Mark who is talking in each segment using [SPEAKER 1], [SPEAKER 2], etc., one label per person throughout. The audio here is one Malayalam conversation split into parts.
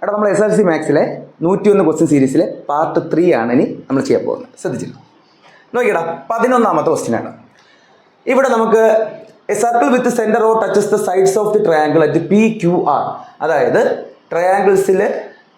[SPEAKER 1] എടാ നമ്മൾ SLC മാത്സിലെ 101 ക്വസ്റ്റ്യൻ സീരീസിലെ പാർട്ട് 3 ആണ് ഇനി നമ്മൾ ചെയ്യാൻ പോകുന്നത്. ശ്രദ്ധിച്ചില്ല നോക്കിയടാ, 11ാമത്തെ ക്വസ്റ്റ്യൻ ആണ്. ഇവിടെ നമുക്ക് A circle with centre or touches the sides of the triangle at PQR. അതായത് ട്രയാങ്കിൾസിൽ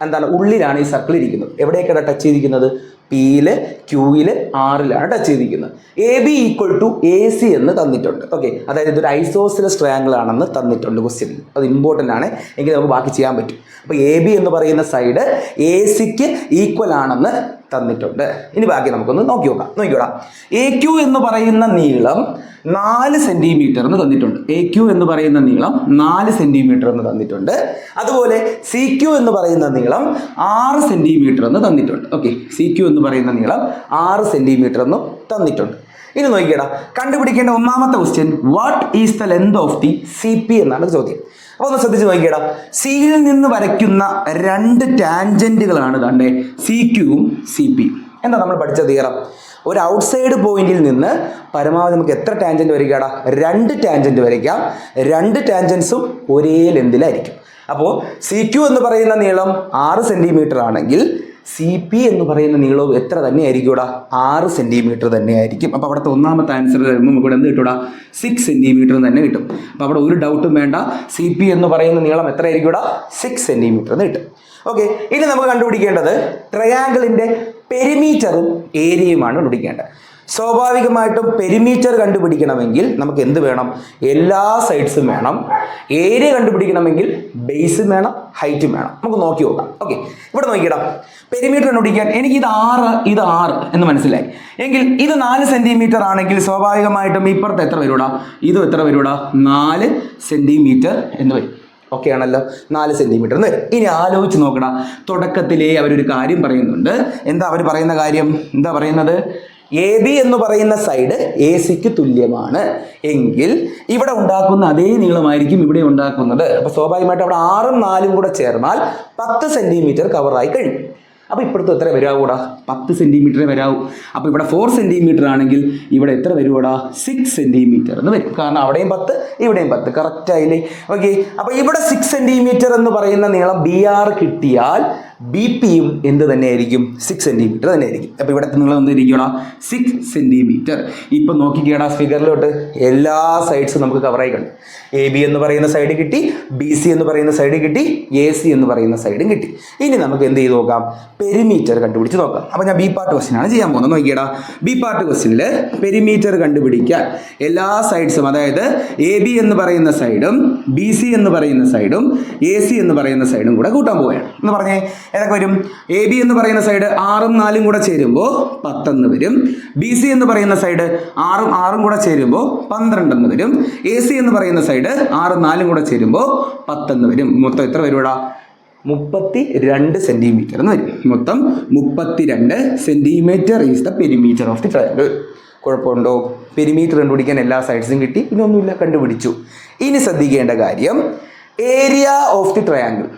[SPEAKER 1] എന്താണ് ഉള്ളിലാണ് ഈ സർക്കിൾ ഇരിക്കുന്നത്. എവിടെയൊക്കെയാണ് ടച്ച് ചെയ്തിരിക്കുന്നത്? P-യിൽ, Q-യിൽ, R-ലാണ് ടച്ച് ചെയ്തിരിക്കുന്നത്. AB = AC എന്ന് തന്നിട്ടുണ്ട്. ഓക്കെ, അതായത് ഇതൊരു ഐസോസിലസ് ട്രയാങ്കിൾ ആണെന്ന് തന്നിട്ടുണ്ട് ക്വസ്റ്റ്യനിൽ. അത് ഇമ്പോർട്ടൻ്റ് ആണ്, എങ്കിൽ നമുക്ക് ബാക്കി ചെയ്യാൻ പറ്റും. അപ്പോൾ AB എന്ന് പറയുന്ന സൈഡ് AC-ക്ക് ഈക്വൽ ആണെന്ന് തന്നിട്ടുണ്ട്. ഇനി ബാക്കി നമുക്കൊന്ന് നോക്കിയോടാം. AQ എന്ന് പറയുന്ന നീളം 4 സെന്റിമീറ്റർ എന്ന് തന്നിട്ടുണ്ട്. AQ എന്ന് പറയുന്ന നീളം 4 സെന്റിമീറ്റർ എന്ന് തന്നിട്ടുണ്ട്. അതുപോലെ CQ എന്ന് പറയുന്ന നീളം 6 സെന്റിമീറ്റർ എന്ന് തന്നിട്ടുണ്ട്. ഓക്കെ, CQ എന്ന് പറയുന്ന നീളം 6 സെന്റിമീറ്റർ എന്നും തന്നിട്ടുണ്ട്. ഇനി നോക്കിയടാ, കണ്ടുപിടിക്കേണ്ട ഒന്നാമത്തെ question, what is the length of the CP എന്നാണ് ചോദ്യം. അപ്പോൾ ഒന്ന് ശ്രദ്ധിച്ച് നോക്കിയടാ, സിയിൽ നിന്ന് വരയ്ക്കുന്ന 2 ടാൻജന്റുകളാണ് തൻ്റെ CQയും CPയും. എന്താ നമ്മൾ പഠിച്ച തിയറം? ഒരു ഔട്ട്സൈഡ് പോയിന്റിൽ നിന്ന് പരമാവധി നമുക്ക് എത്ര ടാൻജന്റ് വരയ്ക്കാടാ? 2 ടാൻജന്റ് വരയ്ക്കാം. 2 ടാൻജൻസും ഒരേ ലെന്തിലായിരിക്കും. അപ്പോൾ CQ എന്ന് പറയുന്ന നീളം 6 സെന്റിമീറ്റർ ആണെങ്കിൽ CP എന്ന് പറയുന്ന നീളവും എത്ര തന്നെ ആയിരിക്കും ഇവിടെ? 6 സെന്റിമീറ്റർ തന്നെ ആയിരിക്കും. അപ്പോൾ അവിടുത്തെ ഒന്നാമത്തെ ആൻസർ വരുമ്പോൾ നമുക്ക് ഇവിടെ എന്ത് കിട്ടൂടാ? 6 സെന്റിമീറ്റർ തന്നെ കിട്ടും. അപ്പോൾ അവിടെ ഒരു ഡൗട്ടും വേണ്ട, CP എന്ന് പറയുന്ന നീളം എത്ര ആയിരിക്കും ഇവിടെ? 6 സെന്റിമീറ്റർ എന്ന് കിട്ടും. ഓക്കെ, ഇനി നമുക്ക് കണ്ടുപിടിക്കേണ്ടത് ട്രയാങ്കിളിന്റെ പെരിമീറ്ററും ഏരിയയുമാണ് കണ്ടുപിടിക്കേണ്ടത്. സ്വാഭാവികമായിട്ടും പെരിമീറ്റർ കണ്ടുപിടിക്കണമെങ്കിൽ നമുക്ക് എന്ത് വേണം? എല്ലാ സൈഡ്സും വേണം. ഏരിയ കണ്ടുപിടിക്കണമെങ്കിൽ ബേസും വേണം, ഹൈറ്റും വേണം. നമുക്ക് നോക്കി നോക്കാം. ഓക്കെ, ഇവിടെ നോക്കിയിടാം. പെരിമീറ്റർ കണ്ടുപിടിക്കാൻ എനിക്ക് ഇത് 6 എന്ന് മനസ്സിലായി. എങ്കിൽ ഇത് 4 സെന്റിമീറ്റർ ആണെങ്കിൽ സ്വാഭാവികമായിട്ടും ഇപ്പുറത്ത് എത്ര വരൂടാ? ഇതും എത്ര വരൂടാ? 4 സെന്റിമീറ്റർ എന്ന് വരും. ഓക്കെ ആണല്ലോ, 4 സെന്റിമീറ്റർ എന്ന് വരും. ഇനി ആലോചിച്ച് നോക്കടാ, തുടക്കത്തിലേ അവരൊരു കാര്യം പറയുന്നുണ്ട്. എന്താ അവർ പറയുന്ന കാര്യം? എന്താ പറയുന്നത്? AB എന്ന് പറയുന്ന സൈഡ് AC-ക്ക് തുല്യമാണ് എങ്കിൽ ഇവിടെ ഉണ്ടാക്കുന്ന അതേ നീളമായിരിക്കും ഇവിടെ ഉണ്ടാക്കുന്നത്. അപ്പോൾ സ്വാഭാവികമായിട്ട് അവിടെ 6ഉം 4ഉം കൂടെ ചേർന്നാൽ 10 സെന്റിമീറ്റർ കവറായി കഴിയും. അപ്പോൾ ഇപ്പോഴത്തെ എത്ര വരാവൂടാ? 10 സെന്റിമീറ്ററേ വരാവൂ. അപ്പോൾ ഇവിടെ 4 സെന്റിമീറ്റർ ആണെങ്കിൽ ഇവിടെ എത്ര വരുവാടാ? 6 സെന്റിമീറ്റർ എന്ന് വരും. കാരണം അവിടെയും 10 ഇവിടെയും 10, കറക്റ്റ് ആയില്ലേ? ഓക്കെ, അപ്പോൾ ഇവിടെ 6 സെന്റിമീറ്റർ എന്ന് പറയുന്ന നീളം BR കിട്ടിയാൽ BP-യും എന്ത് തന്നെയായിരിക്കും? 6 സെന്റിമീറ്റർ തന്നെ ആയിരിക്കും. അപ്പോൾ ഇവിടുത്തെ നീളം എന്തിരിക്കണോ? 6 സെന്റിമീറ്റർ. ഇപ്പം നോക്കിക്കേടാ ഫിഗറിലോട്ട്, എല്ലാ സൈഡ്സും നമുക്ക് കവറായി കണ്ടു. AB എന്ന് പറയുന്ന സൈഡ് കിട്ടി, BC എന്ന് പറയുന്ന സൈഡ് കിട്ടി, AC എന്ന് പറയുന്ന സൈഡും കിട്ടി. ഇനി നമുക്ക് എന്ത് ചെയ്ത് നോക്കാം? പെരിമീറ്റർ കണ്ടുപിടിച്ച് നോക്കാം. അപ്പോൾ ഞാൻ B പാർട്ട് ക്വസ്റ്റ്യൻ ആണ് ചെയ്യാൻ പോകുന്നത്. നോക്കിയേടാ, B പാർട്ട് ക്വസ്റ്റ്യനിൽ പെരിമീറ്റർ കണ്ടുപിടിക്കാൻ എല്ലാ സൈഡ്സും, അതായത് AB എന്ന് പറയുന്ന സൈഡും BC എന്ന് പറയുന്ന സൈഡും AC എന്ന് പറയുന്ന സൈഡും കൂടെ കൂട്ടാൻ പോവുകയാണ്. എന്ന് പറഞ്ഞേ ഏതൊക്കെ വരും? AB എന്ന് പറയുന്ന സൈഡ് 6ഉം 4ഉം കൂടെ ചേരുമ്പോൾ 10 എന്ന് വരും. BC എന്ന് പറയുന്ന സൈഡ് 6ഉം 6ഉം കൂടെ ചേരുമ്പോൾ 12 എന്ന് വരും. AC എന്ന് പറയുന്ന സൈഡ് 6ഉം 4ഉം കൂടെ ചേരുമ്പോൾ 10 എന്ന് വരും. മൊത്തം എത്ര വരുവാടാ? 32 സെന്റിമീറ്റർ എന്ന് വരും. മൊത്തം 32 centimetre is the perimeter of the triangle. കുഴപ്പമുണ്ടോ? പെരിമീറ്റർ കണ്ടുപിടിക്കാൻ എല്ലാ സൈഡ്സും കിട്ടി, ഇതൊന്നുമില്ല, കണ്ടുപിടിച്ചു. ഇനി ശ്രദ്ധിക്കേണ്ട കാര്യം, ഏരിയ ഓഫ് ദി ട്രയാങ്കിൾ.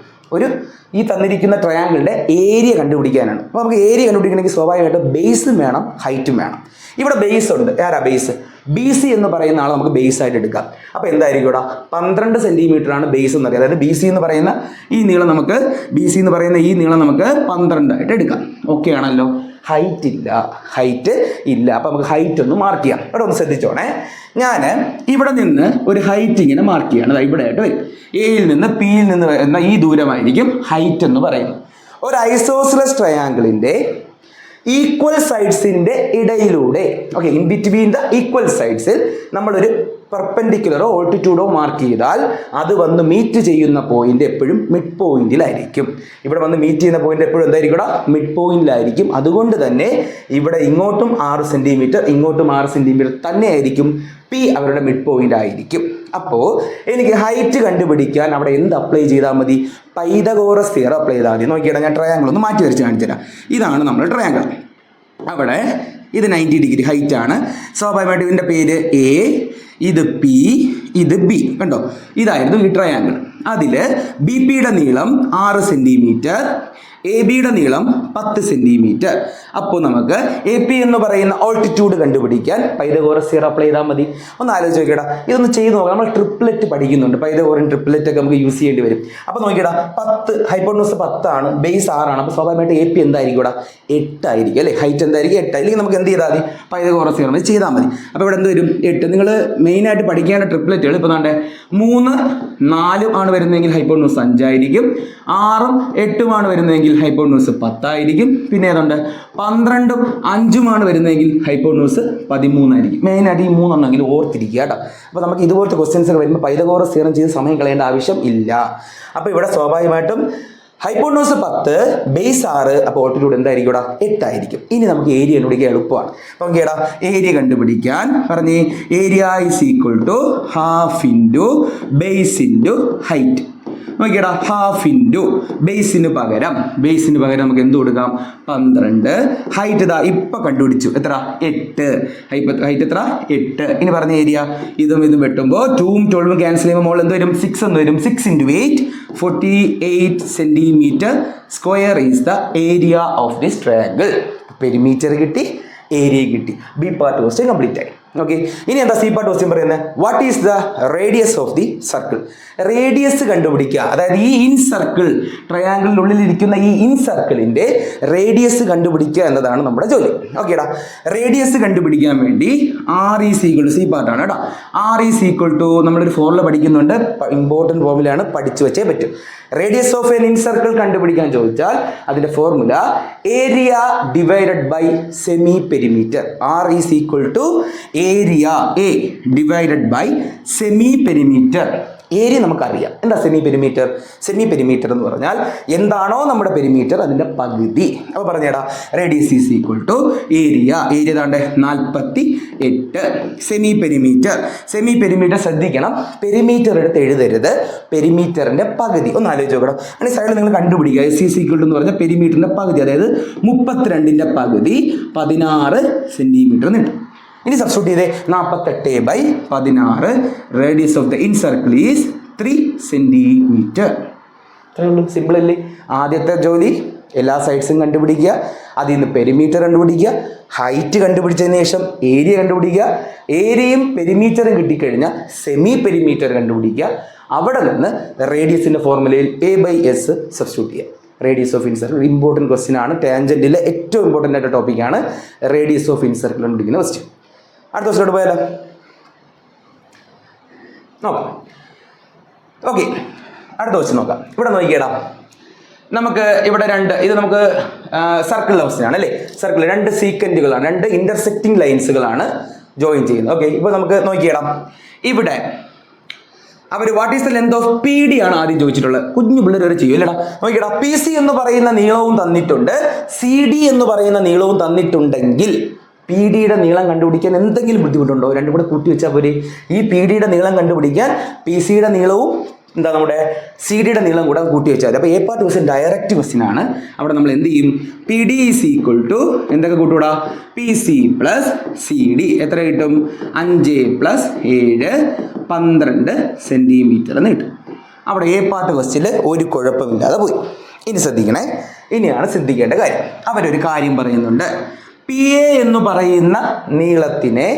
[SPEAKER 1] ഈ തന്നിരിക്കുന്ന ട്രയാങ്കിളിൻ്റെ ഏരിയ കണ്ടുപിടിക്കാനാണ്. അപ്പോൾ നമുക്ക് ഏരിയ കണ്ടുപിടിക്കണമെങ്കിൽ സ്വാഭാവികമായിട്ട് ബേസും വേണം, ഹൈറ്റും വേണം. ഇവിടെ ബേസ് ഉണ്ട്. ആരാ ബേസ്? BC എന്ന് പറയുന്ന ആൾ നമുക്ക് ബേസ് ആയിട്ട് എടുക്കാം. അപ്പോൾ എന്തായിരിക്കും ഇവിടെ? 12 സെന്റിമീറ്റർ ആണ് ബേസ് എന്ന് പറയുന്നത്. അതായത് BC എന്ന് പറയുന്ന ഈ നീളം നമുക്ക് 12 ആയിട്ട് എടുക്കാം. ഓക്കെ ആണല്ലോ. ഹൈറ്റ് ഇല്ല. അപ്പോൾ നമുക്ക് ഹൈറ്റ് ഒന്ന് മാർക്ക് ചെയ്യാം. ഇവിടെ ഒന്ന് ശ്രദ്ധിച്ചോണേ, ഞാൻ ഇവിടെ നിന്ന് ഒരു ഹൈറ്റ് ഇങ്ങനെ മാർക്ക് ചെയ്യാണ്. അത് ഇവിടെ ആയിട്ട് വരും. Aയിൽ നിന്ന് Pയിൽ നിന്ന് വരുന്ന ഈ ദൂരമായിരിക്കും ഹൈറ്റ് എന്ന് പറയുന്നത്. ഒരു ഐസോസിലസ് ട്രയാങ്കിളിൻ്റെ ഈക്വൽ സൈഡ്സിൻ്റെ ഇടയിലൂടെ, okay, in between the equal സൈഡ്സിൽ നമ്മളൊരു പെർപെൻഡിക്കുലറോ ഓൾട്ടിറ്റ്യൂഡോ മാർക്ക് ചെയ്താൽ അത് വന്ന് മീറ്റ് ചെയ്യുന്ന പോയിന്റ് എപ്പോഴും മിഡ് പോയിന്റിലായിരിക്കും. ഇവിടെ വന്ന് മീറ്റ് ചെയ്യുന്ന പോയിന്റ് എപ്പോഴും എന്തായിരിക്കും? മിഡ് പോയിന്റിലായിരിക്കും. അതുകൊണ്ട് തന്നെ ഇവിടെ ഇങ്ങോട്ടും 6 സെന്റിമീറ്റർ, ഇങ്ങോട്ടും 6 സെന്റിമീറ്റർ തന്നെ ആയിരിക്കും. P അവരുടെ മിഡ് പോയിന്റ് ആയിരിക്കും. അപ്പോൾ എനിക്ക് ഹൈറ്റ് കണ്ടുപിടിക്കാൻ അവിടെ എന്ത് അപ്ലൈ ചെയ്താൽ മതി? പൈതഗോറസ് തിയറം അപ്ലൈ ചെയ്താൽ മതി. നോക്കിയാൽ ഞാൻ ട്രയാങ്കിൾ ഒന്ന് മാറ്റി വരച്ച് കാണിച്ചു തരാം. ഇതാണ് നമ്മുടെ ട്രയാങ്കിൾ. അവിടെ ഇത് 90 ഡിഗ്രി ഹൈറ്റ് ആണ്. സ്വാഭാവികമായിട്ട് ഇതിൻ്റെ പേര് A, ഇത് P, ഇത് B. കണ്ടോ, ഇതായിരുന്നു ഈ ട്രയാങ്കിൾ. അതിൽ BP-യുടെ നീളം 6 സെന്റിമീറ്റർ, എ ബിയുടെ നീളം 10 സെന്റിമീറ്റർ. അപ്പോൾ നമുക്ക് എ പി എന്ന് പറയുന്ന ഓൾട്ടിറ്റ്യൂഡ് കണ്ടുപിടിക്കാൻ പൈതഗോറസ് തിയറം അപ്ലൈ ചെയ്താൽ മതി. ഒന്ന് ആലോചിച്ച് നോക്കിയടാ, ഇതൊന്ന് ചെയ്ത് നോക്കാം. നമ്മൾ ട്രിപ്ലെറ്റ് പഠിക്കുന്നുണ്ട്, പൈതഗോറൻ ട്രിപ്ലെറ്റ് ഒക്കെ നമുക്ക് യൂസ് ചെയ്യേണ്ടി വരും. അപ്പോൾ നോക്കിയടാ, 10 ഹൈപ്പോട്ടനസ് 10 ആണ്, ബേസ് 6 ആണ്. അപ്പോൾ സ്വാഭാവികമായിട്ട് എ പി എന്തായിരിക്കും ഇവിടെ 8 ആയിരിക്കും അല്ലേ, ഹൈറ്റ് എന്തായിരിക്കും 8. അല്ലെങ്കിൽ നമുക്ക് എന്ത് ചെയ്താൽ മതി, പൈതഗോറസ് തിയറം ചെയ്താൽ മതി. അപ്പോൾ ഇവിടെ എന്ത് വരും, 8. നിങ്ങൾ മെയിനായിട്ട് പഠിക്കേണ്ട ട്രിപ്ലെറ്റുകൾ ഇപ്പോൾ ദാണ്ടെ 3, 4 ആണ് വരുന്നതെങ്കിൽ ഹൈപ്പോട്ടനസ് 5 ആയിരിക്കും. 6, 8 ആണ് വരുന്നതെങ്കിൽ ഹൈപ്പോട്ടനസ് 10 ആയിരിക്കും. പിന്നെ ഏതുണ്ട്, 12, 5 ആണ് വരുന്നതെങ്കിൽ ഹൈപ്പോട്ടനസ് 13 ആയിരിക്കും. മെയിനായിട്ട് ഈ 3 ഉണ്ടെങ്കിൽ ഓർത്തിരിക്കുക കേട്ടോ. അപ്പോൾ നമുക്ക് ഇതുപോലത്തെ ക്വസ്റ്റ്യൻസ് ഒക്കെ വരുമ്പോൾ പൈതഗോറസ് തിയറം ചെയ്ത് സമയം കളയേണ്ട ആവശ്യം ഇല്ല. അപ്പോൾ ഇവിടെ സ്വാഭാവികമായിട്ടും ഹൈപ്പോട്ടനസ് 10, ബേസ് 6, അപ്പോൾ ഓൾട്ടിറ്റ്യൂഡ് എന്തായിരിക്കും ഇവിടെ 8 ആയിരിക്കും. ഇനി നമുക്ക് ഏരിയ കണ്ടുപിടിക്കാൻ എളുപ്പമാണ്. അപ്പോൾ നോക്കിയടാ, ഏരിയ കണ്ടുപിടിക്കാൻ പറഞ്ഞേ, area is equal to half into base into height. നോക്കിയടാ, ഹാഫ് ഇൻറ്റു ബേസിന് പകരം നമുക്ക് എന്ത് കൊടുക്കാം, 12. ഹൈറ്റ് ഇതാ ഇപ്പം കണ്ടുപിടിച്ചു, എത്ര, 8. ഹൈറ്റ് എത്ര, 8. ഇനി പറഞ്ഞ ഏരിയ, ഇതും വെട്ടുമ്പോൾ 2ഉം 12ഉം ക്യാൻസൽ ചെയ്യുമ്പോൾ മോൾ എന്ത് വരും, 6 എന്ന് വരും. 6 × 8 48 centimetre square is the area of this triangle. Perimeter കിട്ടി, ഏരിയ കിട്ടി. ബി പാർട്ട് ക്വസ്റ്റ്യൻ കംപ്ലീറ്റ് ആയി. ഓക്കെ, ഇനി എന്താ സി പാർട്ട് ക്വസ്റ്റ്യൻ പറയുന്നത്, what is the radius of the circle. Radius കണ്ടുപിടിക്കുക, അതായത് ഈ ഇൻ സർക്കിൾ, ട്രയാങ്കിളിനുള്ളിൽ ഇരിക്കുന്ന ഈ ഇൻ സർക്കിളിന്റെ റേഡിയസ് കണ്ടുപിടിക്കുക എന്നതാണ് നമ്മുടെ ജോലി. ഓക്കേടാ, റേഡിയസ് കണ്ടുപിടിക്കാൻ വേണ്ടി R is equal to, C പാർട്ടാണ് കേട്ടോ, ആർ ഈസ് ഈക്വൽ ടു നമ്മളൊരു ഫോർമുല പഠിക്കുന്നുണ്ട്, ഇമ്പോർട്ടൻറ്റ് ഫോർമുലയാണ്, പഠിച്ചു വെച്ചേ പറ്റും. Radius of an incircle കണ്ടുപിടിക്കാൻ ചോദിച്ചാൽ അതിന്റെ formula area divided by semi perimeter. R is equal to area A divided by semi perimeter. Area നമുക്കറിയാം, എന്താ സെമി പെരിമീറ്റർ. സെമി പെരിമീറ്റർ എന്ന് പറഞ്ഞാൽ എന്താണോ നമ്മുടെ പെരിമീറ്റർ അതിന്റെ പകുതി. അപ്പോൾ പറഞ്ഞേടാ, radius is equal to area താണ്ടെ 48. സെമി പെരിമീറ്റർ ശ്രദ്ധിക്കണം, പെരിമീറ്റർ എടുത്ത് എഴുതരുത്, പെരിമീറ്ററിന്റെ പകുതി. ഒന്ന് ആലോചിച്ച് നോക്കണം. അങ്ങനെ സൈഡിൽ നിങ്ങൾ കണ്ടുപിടിക്കുക, എസ് ഈസ് ഈക്വൽ ടു എന്ന് പറഞ്ഞാൽ പെരിമീറ്ററിന്റെ പകുതി, അതായത് 32ന്റെ പകുതി 16 സെന്റിമീറ്റർ കിട്ടും. ഇനി സബ്സ്റ്റിറ്റ്യൂട്ട് ചെയ്തേ, 48/16. Radius of the in circle is 3 centimetre. അത്രയേ ഉള്ളൂ, സിമ്പിൾ അല്ലേ. ആദ്യത്തെ ജോലി എല്ലാ സൈഡ്സും കണ്ടുപിടിക്കുക, അതിൽ നിന്ന് പെരിമീറ്റർ കണ്ടുപിടിക്കുക, ഹൈറ്റ് കണ്ടുപിടിച്ചതിന് ശേഷം ഏരിയ കണ്ടുപിടിക്കുക, ഏരിയയും പെരിമീറ്ററും കിട്ടിക്കഴിഞ്ഞാൽ സെമി പെരിമീറ്റർ കണ്ടുപിടിക്കുക. അവിടെ നിന്ന് റേഡിയസിന്റെ ഫോർമുലയിൽ A/S സബ്സ്റ്റിറ്റ്യൂട്ട് ചെയ്യുക. Radius of in circle important question ആണ്, ടാൻജന്റിലെ ഏറ്റവും ഇമ്പോർട്ടൻ്റ് ആയിട്ട് ടോപ്പിക്കാണ് റേഡിയസ് ഓഫ് ഇൻ സർക്കിൾ കണ്ടുപിടിക്കുന്ന ക്വസ്റ്റ്യൻ. അടുത്ത ക്വസ്റ്റ്യൻ പോയാലോ, നോക്കാം. ഓക്കെ, അടുത്ത ക്വസ്റ്റ്യൻ നോക്കാം. ഇവിടെ നോക്കിയേടാ, നമുക്ക് ഇവിടെ ഇത് നമുക്ക് സർക്കിളിലെ ക്വസ്റ്റ്യൻ ആണ് അല്ലേ. സർക്കിൾ 2 സീക്വന്റുകളാണ്, 2 ഇന്റർസെക്റ്റിംഗ് ലൈൻസുകളാണ് ജോയിൻ ചെയ്യുന്നത്. ഓക്കെ, ഇപ്പോൾ നമുക്ക് നോക്കിയേടാം, ഇവിടെ അവർ what is the length of P D ആണ് ആദ്യം ചോദിച്ചിട്ടുള്ളത്. കുഞ്ഞു പിള്ളേർ വരെ ചെയ്യും അല്ലേടാ. നോക്കിയടാ, പി സി എന്ന് പറയുന്ന നീളവും തന്നിട്ടുണ്ട്, സി ഡി എന്ന് പറയുന്ന നീളവും തന്നിട്ടുണ്ടെങ്കിൽ പി ഡിയുടെ നീളം കണ്ടുപിടിക്കാൻ എന്തെങ്കിലും ബുദ്ധിമുട്ടുണ്ടോ? രണ്ടും കൂടെ കൂട്ടി വെച്ചാൽ പോരെ. ഈ പി ഡിയുടെ നീളം കണ്ടുപിടിക്കാൻ പി സിയുടെ നീളവും നമ്മുടെ സി ഡിയുടെ നീളം കൂടെ കൂട്ടി വെച്ചാൽ മതി. അപ്പോൾ A part question direct question ആണ്. അവിടെ നമ്മൾ എന്ത് ചെയ്യും, P D is equal to എന്തൊക്കെ കൂട്ടുകൂടാ, P C plus C D എത്ര കിട്ടും, 5 + 7 12 സെന്റിമീറ്റർ എന്ന് കിട്ടും. അവിടെ എ പാർട്ട് ക്വസ്റ്റ്യനിൽ ഒരു കുഴപ്പമില്ലാതെ പോയി. ഇനി ശ്രദ്ധിക്കണേ, ഇനിയാണ് ശ്രദ്ധിക്കേണ്ട കാര്യം. അവരൊരു കാര്യം പറയുന്നുണ്ട്, പി എ എന്ന് പറയുന്ന നീളത്തിനെ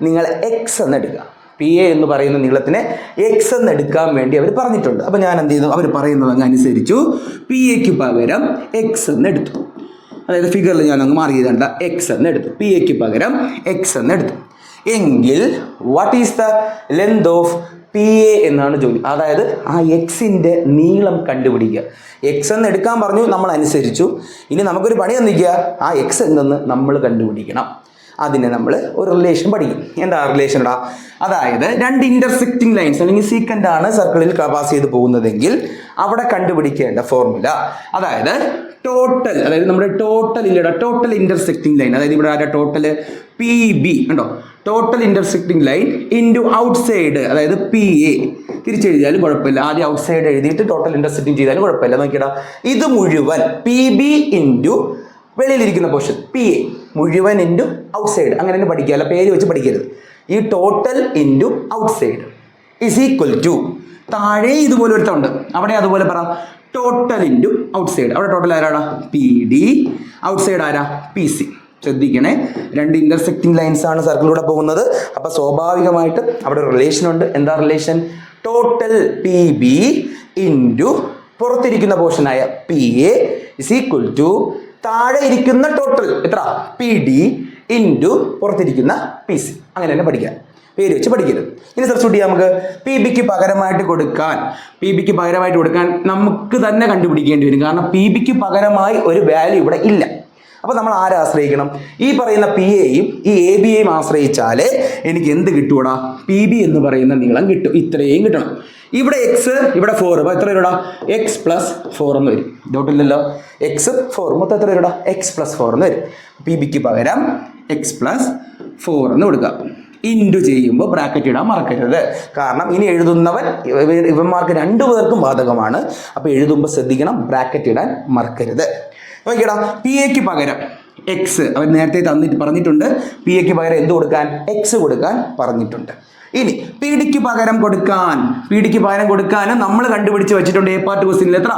[SPEAKER 1] നിങ്ങൾ എക്സ് എന്ന് എടുക്കുക. പി എ എന്ന് പറയുന്ന നീളത്തിനെ എക്സ് എന്ന് എടുക്കാൻ വേണ്ടി അവർ പറഞ്ഞിട്ടുണ്ട്. അപ്പോൾ ഞാൻ എന്ത് ചെയ്തു, അവർ പറയുന്നത് അങ്ങ് അനുസരിച്ചു പി എക്ക് പകരം എക്സ് എന്ന് എടുത്തു. അതായത് ഫിഗറിൽ ഞാൻ അങ്ങ് മാറി ചെയ്തേണ്ട, എക്സ് എന്ന് എടുത്തു, പി എക്ക് പകരം എക്സ് എന്ന് എടുത്തു. എങ്കിൽ what is the length of P A എന്നാണ് ജോലി. അതായത് ആ എക്സിൻ്റെ നീളം കണ്ടുപിടിക്കുക. എക്സ് എന്ന് എടുക്കാൻ പറഞ്ഞു, നമ്മൾ അനുസരിച്ചു. ഇനി നമുക്കൊരു പണി തന്നിരിക്കുക, ആ എക്സ് എന്തെന്ന് നമ്മൾ കണ്ടുപിടിക്കണം. അതിനെ നമ്മൾ ഒരു റിലേഷൻ പഠിക്കും. എന്താ റിലേഷൻ ഇടാ, അതായത് 2 ഇന്റർസെക്റ്റിംഗ് ലൈൻസ് അല്ലെങ്കിൽ സീക്വന്റ് ആണ് സർക്കിളിൽ പാസ് ചെയ്ത് പോകുന്നതെങ്കിൽ അവിടെ കണ്ടുപിടിക്കേണ്ട ഫോർമുല, അതായത് ടോട്ടൽ, അതായത് നമ്മുടെ ടോട്ടൽ ഇല്ലടാ, ടോട്ടൽ ഇന്റർസെക്റ്റിംഗ് ലൈൻ, അതായത് ഇവിടെ ആരുടെ ടോട്ടൽ പി ബി ഉണ്ടോ, total intersecting line into outside, അതായത് പി എ തിരിച്ചെഴുതിയാലും കുഴപ്പമില്ല. ആദ്യം ഔട്ട് സൈഡ് എഴുതിയിട്ട് ടോട്ടൽ ഇന്റർസെക്റ്റിംഗ് ചെയ്താലും കുഴപ്പമില്ല. നോക്കിയടാ, ഇത് മുഴുവൻ പി ബി ഇൻറ്റു വെളിയിലിരിക്കുന്ന പോർഷൻ പി എ മുഴുവൻ ഇൻറ്റു ഔട്ട് സൈഡ്, അങ്ങനെ തന്നെ പഠിക്കുക, പേര് വെച്ച് പഠിക്കരുത്. ഈ total into outside is equal to താഴെ ഇതുപോലെ ഒരുത്തുണ്ട്, അവിടെ അതുപോലെ പറ ടോട്ടൽ ഇൻറ്റു ഔട്ട് സൈഡ്. അവിടെ ടോട്ടൽ ആരാണ്? P D. ഔട്ട് സൈഡ് ആരാ? P C. ശ്രദ്ധിക്കണേ, രണ്ട് ഇന്റർസെക്റ്റിംഗ് ലൈൻസ് ആണ് സർക്കിളിലൂടെ പോകുന്നത്. അപ്പൊ സ്വാഭാവികമായിട്ട് അവിടെ ഒരു റിലേഷൻ ഉണ്ട്. എന്താ relation? Total P B into പുറത്തിരിക്കുന്ന പോർഷനായ P A is equal to താഴെ ഇരിക്കുന്ന ടോട്ടൽ എത്ര? പി ഡി ഇൻറ്റു പുറത്തിരിക്കുന്ന പി സി. അങ്ങനെ തന്നെ പഠിക്കാം, പേര് വെച്ച് പഠിക്കരുത്. ഇനി സബ്സ്റ്റിറ്റ്യൂട്ട് ചെയ്യാം. നമുക്ക് പി ബിക്ക് പകരമായിട്ട് കൊടുക്കാൻ നമുക്ക് തന്നെ കണ്ടുപിടിക്കേണ്ടി വരും. കാരണം പി ബിക്ക് പകരമായി ഒരു വാല്യൂ ഇവിടെ ഇല്ല. അപ്പോൾ നമ്മൾ ആരെ ആശ്രയിക്കണം? ഈ പറയുന്ന പി എയും ഈ എ ബിയെയും ആശ്രയിച്ചാലേ എനിക്ക് എന്ത് കിട്ടൂടാ? പി ബി എന്ന് പറയുന്ന നീളം കിട്ടും. ഇത്രയും കിട്ടണം. ഇവിടെ എക്സ്, ഇവിടെ 4. അപ്പോൾ എത്ര വരൂടാ? എക്സ് പ്ലസ് 4 എന്ന് വരും. ഡൗട്ടില്ലല്ലോ. എക്സ് 4 മൊത്തം എത്ര വരൂടാ? എക്സ് പ്ലസ് 4 എന്ന് വരും. പി ബിക്ക് പകരം എക്സ് പ്ലസ് 4 എന്ന് കൊടുക്കുക. ഇൻറ്റു ചെയ്യുമ്പോൾ ബ്രാക്കറ്റ് ഇടാൻ മറക്കരുത്. കാരണം ഇനി എഴുതുന്നവൻ ഇവന്മാർക്ക് രണ്ടുപേർക്കും ബാധകമാണ്. അപ്പോൾ എഴുതുമ്പോൾ ശ്രദ്ധിക്കണം, ബ്രാക്കറ്റ് ഇടാൻ മറക്കരുത്. നോക്കിയടാ, പി എക്ക് പകരം എക്സ് അവൻ നേരത്തെ പറഞ്ഞിട്ടുണ്ട്. പി എക്ക് പകരം എന്ത് കൊടുക്കാൻ? എക്സ് കൊടുക്കാൻ പറഞ്ഞിട്ടുണ്ട്. ഇനി പി ഡിക്ക് പകരം കൊടുക്കാനും നമ്മൾ കണ്ടുപിടിച്ച് വെച്ചിട്ടുണ്ട്. എ പാർട്ട് ക്വസ്റ്റ്യനിൽ എത്ര?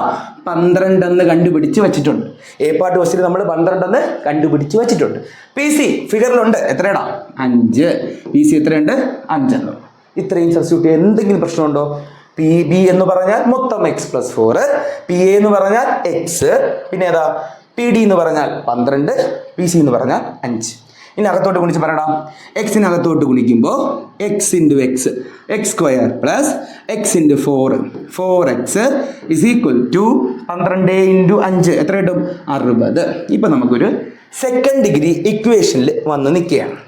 [SPEAKER 1] 12 എന്ന് കണ്ടുപിടിച്ച് വെച്ചിട്ടുണ്ട്. എ പാർട്ട് ക്വസ്റ്റ്യനിൽ നമ്മൾ 12 എന്ന് കണ്ടുപിടിച്ച് വെച്ചിട്ടുണ്ട്. പി സി ഫിഗറിലുണ്ട്. എത്രയാടാ? 5. പി സി എത്രയുണ്ട്? 5 എന്ന്. ഇത്രയും സബ്സ്റ്റിറ്റ്യൂട്ട് എന്തെങ്കിലും പ്രശ്നമുണ്ടോ? പി ബി എന്ന് പറഞ്ഞാൽ മൊത്തം എക്സ് പ്ലസ് 4, പി എ എന്ന് പറഞ്ഞാൽ എക്സ്, പിന്നെ ഏതാ? പി ഡി എന്ന് പറഞ്ഞാൽ 12, പി സി എന്ന് പറഞ്ഞാൽ 5. ഇനി അകത്തോട്ട് ഗുണിച്ച് പറയണം. എക്സിനകത്തോട്ട് ഗുണിക്കുമ്പോൾ x into x, x square plus x into 4, 4x is equal to 12 into 5 എത്ര കിട്ടും? 60. ഇപ്പം നമുക്കൊരു സെക്കൻഡ് ഡിഗ്രി ഇക്വേഷനിൽ വന്ന് നിൽക്കുകയാണ്.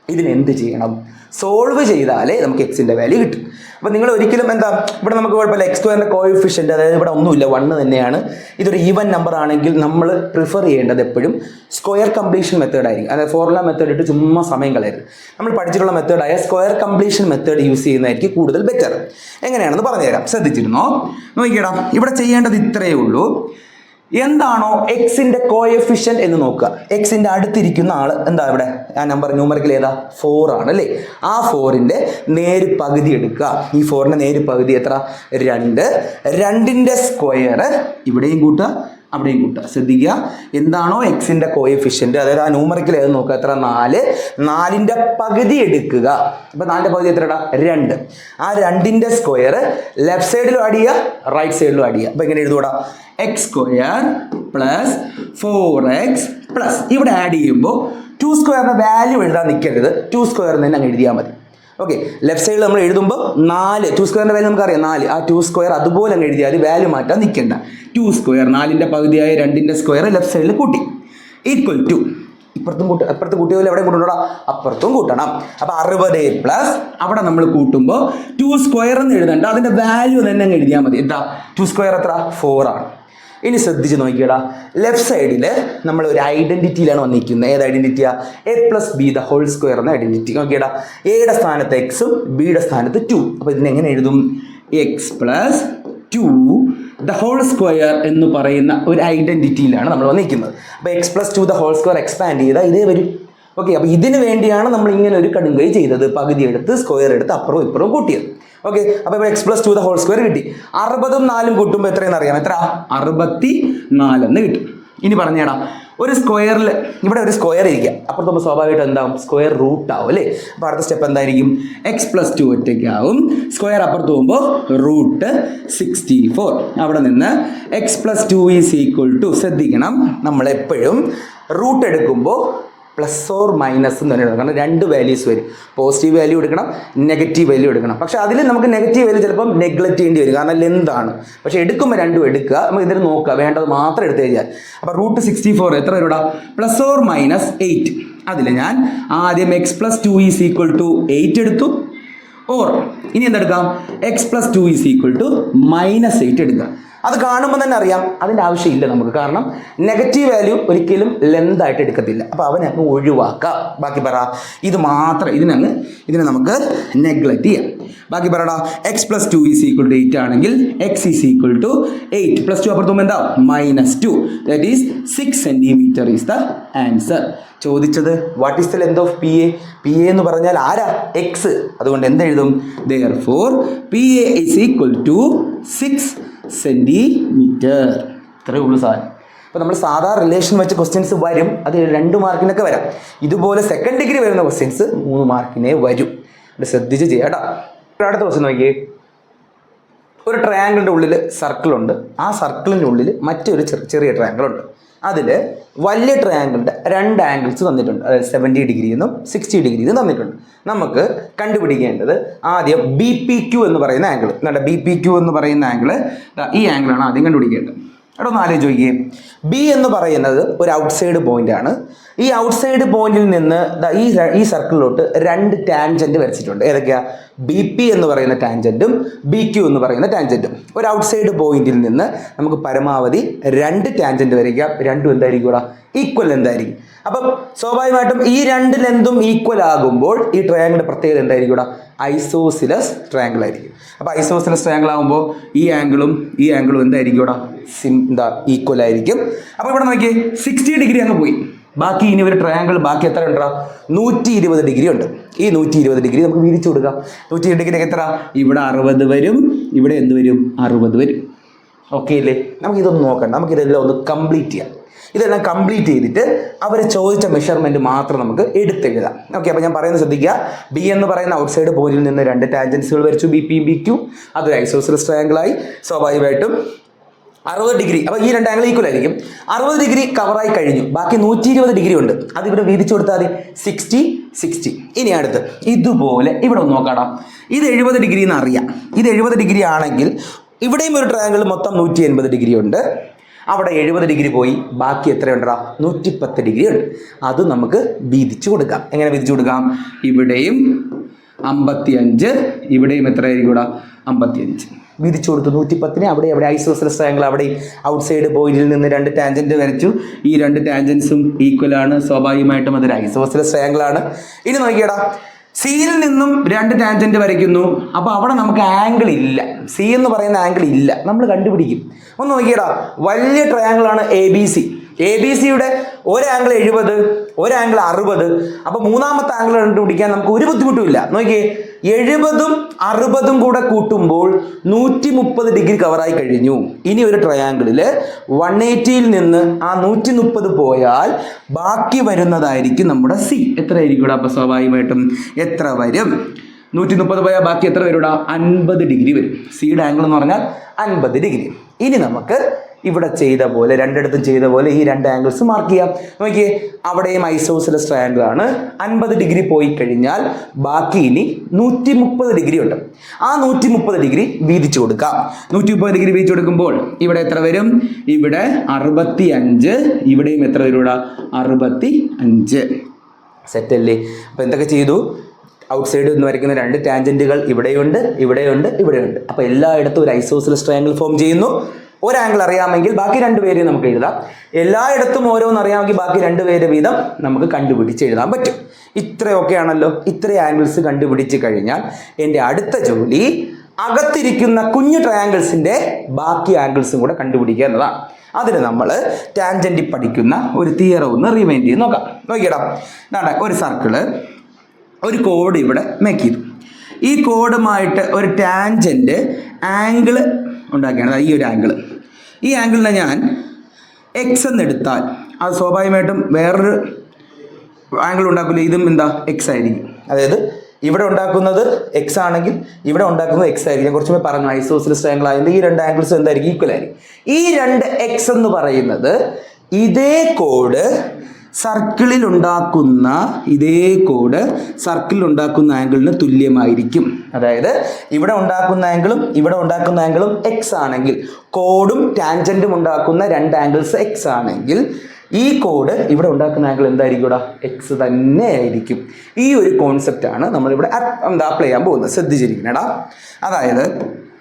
[SPEAKER 1] ഇതിനെന്ത് ചെയ്യണം? സോൾവ് ചെയ്താലേ നമുക്ക് എക്സിൻ്റെ വാല്യൂ കിട്ടും. അപ്പോൾ നിങ്ങൾ ഒരിക്കലും എന്താ ഇവിടെ നമുക്ക് കുഴപ്പമില്ല, എക്സ് സ്ക്വയറിൻ്റെ കോഎഫിഷ്യൻ്റ് അതായത് ഇവിടെ ഒന്നുമില്ല, 1 തന്നെയാണ്. ഇതൊരു ഈവൻ നമ്പർ ആണെങ്കിൽ നമ്മൾ പ്രിഫർ ചെയ്യേണ്ടത് എപ്പോഴും സ്ക്വയർ കംപ്ലീഷൻ മെത്തേഡ് ആയിരിക്കും. അതായത് ഫോർമുല മെത്തേഡ് ഇട്ട് ചുമ്മാ സമയം കളയരുത്. നമ്മൾ പഠിച്ചിട്ടുള്ള മെത്തേഡായ സ്ക്വയർ കംപ്ലീഷൻ മെത്തേഡ് യൂസ് ചെയ്യുന്നതായിരിക്കും കൂടുതൽ ബെറ്റർ. എങ്ങനെയാണെന്ന് പറഞ്ഞുതരാം, ശ്രദ്ധിച്ചിരുന്നോ? നോക്കിയിടാം, ഇവിടെ ചെയ്യേണ്ടത് ഇത്രയേ ഉള്ളൂ. എന്താണോ എക്സിന്റെ കോഎഫിഷ്യന്റ് എന്ന് നോക്കുക. എക്സിന്റെ അടുത്തിരിക്കുന്ന ആള് എന്താ? ഇവിടെ ആ നമ്പർ ന്യൂമറിക്കൽ ഏതാ? 4 ആണ് അല്ലേ? ആ 4ന്റെ നേര് പകുതി എടുക്കുക. ഈ 4ന്റെ നേര് പകുതി എത്ര? 2. 2ന്റെ സ്ക്വയർ ഇവിടെയും കൂട്ടുക, അവിടെയും കൂട്ടുക. ശ്രദ്ധിക്കുക, എന്താണോ എക്സിന്റെ കോഎഫിഷ്യന്റ് അതായത് ആ ന്യൂമറിക്കൽ ഏത് നോക്കുക. എത്ര? 4. 4ന്റെ പകുതി എടുക്കുക. അപ്പൊ 4ന്റെ പകുതി എത്രടാ? 2. ആ 2ന്റെ സ്ക്വയർ ലെഫ്റ്റ് സൈഡിലും ആഡ് ചെയ്യുക, റൈറ്റ് സൈഡിലും ആഡ് ചെയ്യുക. അപ്പൊ എങ്ങനെ എഴുതൂടാ? X square plus 4x plus ഇവിടെ ആഡ് ചെയ്യുമ്പോൾ 2 സ്ക്വയറിന്റെ വാല്യൂ എഴുതാൻ നിൽക്കരുത്. 2 സ്ക്വയർ തന്നെ അങ്ങ് എഴുതിയാൽ മതി. ഓക്കെ, ലെഫ്റ്റ് സൈഡിൽ നമ്മൾ എഴുതുമ്പോൾ 4, 2 സ്ക്വയറിന്റെ വാല്യൂ നമുക്കറിയാം 4. ആ 2 സ്ക്വയർ അതുപോലെ അങ്ങ് എഴുതിയാൽ വാല്യൂ മാറ്റാൻ നിൽക്കണ്ട. 2 സ്ക്വയർ 4ന്റെ പകുതിയായ 2ന്റെ സ്ക്വയർ ലെഫ്റ്റ് സൈഡിൽ കൂട്ടി ഈക്വൽ ടു അപ്പുറത്ത് കൂട്ടിയതുപോലെ എവിടെ കൂട്ടണം? അപ്പുറത്തും കൂട്ടണം. അപ്പൊ 60 പ്ലസ് അവിടെ നമ്മൾ കൂട്ടുമ്പോൾ 2 സ്ക്വയർ എന്ന് എഴുതണ്ട, അതിന്റെ വാല്യൂ തന്നെ അങ്ങ് എഴുതിയാൽ മതി. എന്താ? 2 സ്ക്വയർ എത്ര? 4 ആണ്. ഇനി ശ്രദ്ധിച്ച് നോക്കിയടാ, ലെഫ്റ്റ് സൈഡിൽ നമ്മൾ ഒരു ഐഡന്റിറ്റിയിലാണ് വന്നിരിക്കുന്നത്. ഏത് ഐഡന്റിറ്റിയാ? A plus B the whole square എന്ന ഐഡന്റിറ്റി. നോക്കിയടാ, എയുടെ സ്ഥാനത്ത് എക്സും ബിയുടെ സ്ഥാനത്ത് 2. അപ്പോൾ ഇതിനെങ്ങനെ എഴുതും? X plus 2 the whole square എന്ന് പറയുന്ന ഒരു ഐഡന്റിറ്റിയിലാണ് നമ്മൾ വന്നിരിക്കുന്നത്. അപ്പോൾ x plus 2 the whole square expand ചെയ്താൽ ഇതേ വരും. ഓക്കെ, അപ്പോൾ ഇതിന് വേണ്ടിയാണ് നമ്മൾ ഇങ്ങനെ ഒരു കടുങ്കൈ ചെയ്തത്. പകുതി എടുത്ത് സ്ക്വയർ എടുത്ത് അപ്പുറവും ഇപ്പുറവും കൂട്ടിയത്. ഓക്കെ, അപ്പോൾ ഇവിടെ x plus 2 the whole square കിട്ടി. 60ഉം 4ഉം കൂട്ടുമ്പോൾ എത്രയെന്ന് അറിയാം? എത്ര? 64 എന്ന് കിട്ടും. ഇനി പറഞ്ഞേടാ, ഒരു സ്ക്വയറിൽ ഇവിടെ ഒരു സ്ക്വയർ ഇരിക്കുക, അപ്പുറത്ത് സ്വാഭാവികമായിട്ട് എന്താവും? സ്ക്വയർ റൂട്ട് ആവും അല്ലേ? അപ്പോൾ അടുത്ത സ്റ്റെപ്പ് എന്തായിരിക്കും? എക്സ് പ്ലസ് 2 ഒറ്റയ്ക്കാവും, സ്ക്വയർ അപ്പുറത്ത് പോകുമ്പോൾ റൂട്ട് 64. അവിടെ നിന്ന് x plus 2 is equal to, ശ്രദ്ധിക്കണം, നമ്മളെപ്പോഴും റൂട്ട് എടുക്കുമ്പോൾ പ്ലസ് ഓർ മൈനസ് എന്ന് തന്നെ എടുക്കണം. കാരണം 2 വാല്യൂസ് വരും. പോസിറ്റീവ് വാല്യൂ എടുക്കണം, നെഗറ്റീവ് വാല്യൂ എടുക്കണം. പക്ഷേ അതിൽ നമുക്ക് നെഗറ്റീവ് വാല്യൂ ചിലപ്പം നെഗ്ലക്റ്റ് ചെയ്യേണ്ടി വരും, കാരണം ലെന്താണ്. പക്ഷേ എടുക്കുമ്പോൾ 2 എടുക്കുക, നമുക്ക് ഇതിന് നോക്കുക, വേണ്ടത് മാത്രം എടുത്ത് കഴിഞ്ഞാൽ. അപ്പോൾ റൂട്ട് 64 എത്ര വരൂടാ? Plus or minus 8. അതിൽ ഞാൻ ആദ്യം x plus 2 is equal to 8 എടുത്തു. ഓർ ഇനി എന്തെടുക്കാം? X plus 2 is equal to -8 എടുക്കാം. അത് കാണുമ്പോൾ തന്നെ അറിയാം അതിൻ്റെ ആവശ്യമില്ല നമുക്ക്, കാരണം നെഗറ്റീവ് വാല്യൂ ഒരിക്കലും ലെന്ത് ആയിട്ട് എടുക്കത്തില്ല. അപ്പോൾ അവനെ അങ്ങ് ഒഴിവാക്കാം. ബാക്കി പറ, ഇത് മാത്രം ഇതിനെ നമുക്ക് നെഗ്ലക്റ്റ് ചെയ്യാം. ബാക്കി പറയടാ, x plus 2 is equal to 8 ആണെങ്കിൽ x is equal to 8 plus 2 അപ്പുറത്തും എന്താ -2, that is 6 centimetre is the answer. ചോദിച്ചത് what is the length of P A. P A എന്ന് പറഞ്ഞാൽ ആരാ? എക്സ്. അതുകൊണ്ട് എന്തെഴുതും? therefore P A is equal to 6 centimetre. ഇത്രയേ ഉള്ളൂ സാധനം. അപ്പോൾ നമ്മൾ സാധാരണ റിലേഷൻ വെച്ച് ക്വസ്റ്റ്യൻസ് വരും, അത് 2 മാർക്കിനൊക്കെ വരാം. ഇതുപോലെ സെക്കൻഡ് ഡിഗ്രി വരുന്ന ക്വസ്റ്റ്യൻസ് 3 മാർക്കിനെ വരും. അത് ശ്രദ്ധിച്ച് ചെയ്യാം കേട്ടോ. അടുത്ത ക്വസ്റ്റ്യൻ നോക്കിയേ. ഒരു ട്രയാങ്കിളിൻ്റെ ഉള്ളിൽ സർക്കിളുണ്ട്, ആ സർക്കിളിൻ്റെ ഉള്ളിൽ മറ്റൊരു ചെറിയ ട്രയാങ്കിൾ ഉണ്ട്. അതിൽ വലിയ ട്രയാങ്കിളിൻ്റെ 2 ആംഗിൾസ് തന്നിട്ടുണ്ട്, അതായത് 70 ഡിഗ്രി എന്നും 60 ഡിഗ്രി എന്നും തന്നിട്ടുണ്ട്. നമുക്ക് കണ്ടുപിടിക്കേണ്ടത് ആദ്യം BPQ എന്ന് പറയുന്ന ആംഗിൾ. എന്താണ് BPQ എന്ന് പറയുന്ന ആംഗിൾ? ഈ ആംഗിളാണ് ആദ്യം കണ്ടുപിടിക്കേണ്ടത്. അവിടെ ഒന്ന് ആലോചിച്ച് നോക്കിയേ. ബി എന്ന് പറയുന്നത് ഒരു ഔട്ട്സൈഡ് പോയിന്റ് ആണ്. ഈ ഔട്ട്സൈഡ് പോയിന്റിൽ നിന്ന് ഈ സർക്കിളിലോട്ട് 2 ടാൻജന്റ് വരച്ചിട്ടുണ്ട്. ഏതൊക്കെയാ? BP എന്ന് പറയുന്ന ടാൻജന്റും BQ എന്ന് പറയുന്ന ടാൻജന്റും. ഒരു ഔട്ട്സൈഡ് പോയിന്റിൽ നിന്ന് നമുക്ക് പരമാവധി 2 ടാൻജന്റ് വരയ്ക്കാം. രണ്ടും എന്തായിരിക്കും ഇവിടെ? ഈക്വൽ എന്തായിരിക്കും? അപ്പം സ്വാഭാവികമായിട്ടും ഈ 2 ലെന്തും ഈക്വൽ ആകുമ്പോൾ ഈ ട്രയാങ്കിളിന്റെ പ്രത്യേകത എന്തായിരിക്കും ഇവിടെ? ഐസോസിലസ് ട്രയാങ്കിൾ ആയിരിക്കും. അപ്പോൾ ഐസോസിലസ് ട്രയാങ്കിൾ ആകുമ്പോൾ ഈ ആംഗിളും എന്തായിരിക്കും ഇവിടെ? ഈക്വൽ ആയിരിക്കും. അപ്പോൾ ഇവിടെ നോക്കി 60 ഡിഗ്രി അങ്ങ് പോയി. ബാക്കി ഇനി ഒരു ട്രയാങ്കിൾ ബാക്കി എത്ര ഉണ്ടാ? 120 ഡിഗ്രി ഉണ്ട്. ഈ 120 ഡിഗ്രി നമുക്ക് വീതിച്ചു കൊടുക്കാം. 120 ഡിഗ്രി എത്ര? ഇവിടെ 60 വരും, ഇവിടെ എന്ത് വരും? 60 വരും. ഓക്കെ അല്ലേ? നമുക്കിതൊന്നും നോക്കണ്ട, നമുക്കിതെല്ലാം ഒന്ന് കംപ്ലീറ്റ് ചെയ്യാം. ഇതെല്ലാം കംപ്ലീറ്റ് ചെയ്തിട്ട് അവർ ചോദിച്ച മെഷർമെൻറ്റ് മാത്രം നമുക്ക് എടുത്തെഴുതാം. ഓക്കെ, അപ്പോൾ ഞാൻ പറയുന്നത് ശ്രദ്ധിക്കുക. ബി എന്ന് പറയുന്ന ഔട്ട്സൈഡ് പോയിന്റിൽ നിന്ന് 2 ടാൻജൻസുകൾ വരച്ചു, BP യും BQ. അതൊരു ഐസോസിലസ് ട്രയാങ്കിളായി. സ്വാഭാവികമായിട്ടും 60 ഡിഗ്രി. അപ്പോൾ ഈ 2 ആംഗിൾ ഈക്വൽ ആയിരിക്കും. 60 ഡിഗ്രി കവറായി കഴിഞ്ഞു. ബാക്കി 120 ഡിഗ്രി ഉണ്ട്. അത് ഇവിടെ വീതിച്ചു കൊടുത്താൽ മതി. 60. ഇനി അടുത്ത് ഇതുപോലെ ഇവിടെ ഒന്ന് നോക്കാം. ഇത് 70 ഡിഗ്രി എന്ന് അറിയാം. ഇത് 70 ഡിഗ്രി ആണെങ്കിൽ ഇവിടെയും ഒരു ട്രയാങ്കിൾ മൊത്തം 180 ഡിഗ്രി ഉണ്ട്. അവിടെ 70 ഡിഗ്രി പോയി, ബാക്കി എത്രയുണ്ടാ? 110 ഡിഗ്രി ഉണ്ട്. അത് നമുക്ക് വീതിച്ചു കൊടുക്കാം. എങ്ങനെ വീതിച്ചു കൊടുക്കാം? ഇവിടെയും 55, ഇവിടെയും എത്രയായിരിക്കും ഇവിടെ? 55 വീതിച്ചു കൊടുത്തു. 110നെ അവിടെ ഐസോസിലസ് ട്രയാങ്കിൾ അവിടെ ഔട്ട്സൈഡ് പോയിന്റിൽ നിന്ന് 2 ടാൻജന്റ് വരച്ചു. ഈ 2 ടാൻജൻസും ഈക്വൽ ആണ്. സ്വാഭാവികമായിട്ടും അതൊരു ഐസോസിലസ് ട്രയാങ്കിൾ ആണ്. ഇനി നോക്കിയടാ, സിയിൽ നിന്നും 2 ടാൻജന്റ് വരയ്ക്കുന്നു. അപ്പോൾ അവിടെ നമുക്ക് ആംഗിൾ ഇല്ല. സി എന്ന് പറയുന്ന ആംഗിൾ ഇല്ല. നമ്മൾ കണ്ടുപിടിക്കും. ഒന്ന് നോക്കിയടാ, വലിയ ട്രയാങ്കിൾ ആണ് ABC. ABCയുടെ ഒരു ആംഗിൾ 70, ഒരു ആംഗിൾ 60. അപ്പോൾ മൂന്നാമത്തെ ആംഗിൾ കണ്ടുപിടിക്കാൻ നമുക്ക് ഒരു ബുദ്ധിമുട്ടുമില്ല. നോക്കിയേ, 70ഉം 60ഉം കൂടെ കൂട്ടുമ്പോൾ 130 ഡിഗ്രി കവറായി കഴിഞ്ഞു. ഇനി ഒരു ട്രയാങ്കിളിൽ 180യിൽ നിന്ന് ആ 130 പോയാൽ ബാക്കി വരുന്നതായിരിക്കും നമ്മുടെ സി. എത്രയായിരിക്കും ഇവിടെ? അപ്പോൾ സ്വാഭാവികമായിട്ടും എത്ര വരും? 130 പോയാൽ ബാക്കി എത്ര വരും? 50 ഡിഗ്രി വരും. സിയുടെ ആംഗിൾ എന്ന് പറഞ്ഞാൽ 50 ഡിഗ്രി. ഇനി നമുക്ക് ഇവിടെ ചെയ്ത പോലെ, രണ്ടിടത്തും ചെയ്ത പോലെ ഈ 2 ആംഗിൾസ് മാർക്ക് ചെയ്യാം. നോക്കിയേ, അവിടെയും ഐസോസിലസ് ട്രയാങ്കിൾ ആണ്. 50 ഡിഗ്രി പോയി കഴിഞ്ഞാൽ ബാക്കി ഇനി 130 ഡിഗ്രി ഉണ്ട്. ആ 130 ഡിഗ്രി വീതിച്ചു കൊടുക്കാം. 130 ഡിഗ്രി വീതിച്ചു കൊടുക്കുമ്പോൾ ഇവിടെ എത്ര വരും? ഇവിടെ 65. ഇവിടെയും എത്ര വരും? 65. സെറ്റല്ലേ? അപ്പോൾ എന്തൊക്കെ ചെയ്തു? ഔട്ട്സൈഡ് എന്ന് വരയ്ക്കുന്ന 2 ടാൻജന്റുകൾ ഇവിടെയുണ്ട്. അപ്പോൾ എല്ലായിടത്തും ഒരു ഐസോസിലസ് ട്രയാങ്കിൾ ഫോം ചെയ്യുന്നു. ഒരു ആംഗിൾ അറിയാമെങ്കിൽ ബാക്കി 2 പേര് നമുക്ക് എഴുതാം. എല്ലായിടത്തും ഓരോന്ന് അറിയാമെങ്കിൽ ബാക്കി 2 പേര് വീതം നമുക്ക് കണ്ടുപിടിച്ച് എഴുതാൻ പറ്റും. ഇത്രയൊക്കെ ആണല്ലോ. ഇത്രയും ആംഗിൾസ് കണ്ടുപിടിച്ച് കഴിഞ്ഞാൽ എൻ്റെ അടുത്ത ജോലി അകത്തിരിക്കുന്ന കുഞ്ഞു ട്രയാങ്കിൾസിൻ്റെ ബാക്കി ആംഗിൾസും കൂടെ കണ്ടുപിടിക്കുക എന്നതാണ്. അതിന് നമ്മൾ ടാൻജൻറ്റിൽ പഠിക്കുന്ന ഒരു തിയറം ഒന്ന് റിവൈൻഡ് ചെയ്ത് നോക്കാം. നോക്കിയടാ, ഇതാണ് ഒരു സർക്കിള്, ഒരു കോഡ് ഇവിടെ മേക്ക് ചെയ്തു. ഈ കോഡുമായിട്ട് ഒരു ടാൻജൻറ്റ് ആംഗിൾ ഉണ്ടാക്കിയാണ്. ഈ ഒരു ആംഗിൾ, ഈ ആംഗിളിനെ ഞാൻ എക്സ് എന്നെടുത്താൽ അത് സ്വാഭാവികമായിട്ടും വേറൊരു ആംഗിൾ ഉണ്ടാക്കില്ല. ഇതും എന്താ? എക്സ് ആയിരിക്കും. അതായത് ഇവിടെ ഉണ്ടാക്കുന്നത് എക്സ് ആണെങ്കിൽ ഇവിടെ ഉണ്ടാക്കുന്നത് എക്സ് ആയിരിക്കും. ഞാൻ കുറച്ചുകൂടെ പറഞ്ഞു, ഐസോസിലസ് ട്രയാങ്കിൾ ആയതുകൊണ്ട് ഈ 2 ആംഗിൾസ് എന്തായിരിക്കും? ഈക്വൽ ആയിരിക്കും. ഈ 2 എക്സ് എന്ന് പറയുന്നത് ഇതേ കോഡ് സർക്കിളിൽ ഉണ്ടാക്കുന്ന ആംഗിളിന് തുല്യമായിരിക്കും. അതായത് ഇവിടെ ഉണ്ടാക്കുന്ന ആംഗിളും എക്സ് ആണെങ്കിൽ, കോഡും ടാൻജന്റും ഉണ്ടാക്കുന്ന 2 ആംഗിൾസ് എക്സ് ആണെങ്കിൽ ഈ കോഡ് ഇവിടെ ഉണ്ടാക്കുന്ന ആംഗിൾ എന്തായിരിക്കും? ഇവിടെ എക്സ് തന്നെ ആയിരിക്കും. ഈ ഒരു കോൺസെപ്റ്റാണ് നമ്മളിവിടെ അപ്ലൈ ചെയ്യാൻ പോകുന്നത്. ശ്രദ്ധിച്ചിരിക്കണേടാ. അതായത്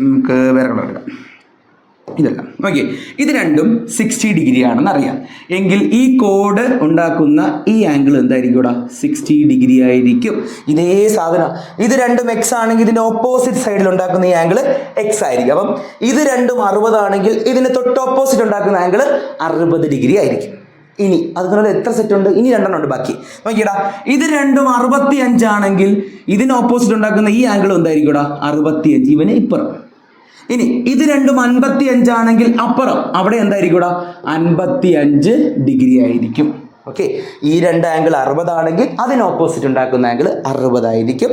[SPEAKER 1] നമുക്ക് വേറെ കളർ എടുക്കാം. ഇതല്ല. ഓക്കെ, ഇത് രണ്ടും 60 ഡിഗ്രി ആണെന്ന് അറിയാം. എങ്കിൽ ഈ കോഡ് ഉണ്ടാക്കുന്ന ഈ ആംഗിൾ എന്തായിരിക്കും ഇവിടെ? 60 ഡിഗ്രി ആയിരിക്കും. ഇതേ സാധനം, ഇത് രണ്ടും എക്സ് ആണെങ്കിൽ ഇതിന്റെ ഓപ്പോസിറ്റ് സൈഡിൽ ഉണ്ടാക്കുന്ന ഈ ആംഗിൾ എക്സ് ആയിരിക്കും. അപ്പം ഇത് രണ്ടും 60 ആണെങ്കിൽ ഇതിന് തൊട്ട് ഓപ്പോസിറ്റ് ഉണ്ടാക്കുന്ന ആംഗിൾ 60 ഡിഗ്രി ആയിരിക്കും. ഇനി അതുപോലെ എത്ര സെറ്റ് ഉണ്ട്? ഇനി 2 ഉണ്ട് ബാക്കി. നോക്കിയടാ, ഇത് രണ്ടും 65 ആണെങ്കിൽ ഇതിന് ഓപ്പോസിറ്റ് ഉണ്ടാക്കുന്ന ഈ ആംഗിൾ എന്തായിരിക്കും? 65, ഇവന് ഇപ്പുറം. ഇനി ഇത് രണ്ടും 55 ആണെങ്കിൽ അപ്പുറം അവിടെ എന്തായിരിക്കും? 55 ഡിഗ്രി ആയിരിക്കും. ഓക്കെ, ഈ രണ്ട് ആംഗിൾ 60 ആണെങ്കിൽ അതിന് ഓപ്പോസിറ്റ് ഉണ്ടാക്കുന്ന ആംഗിൾ 60 ആയിരിക്കും.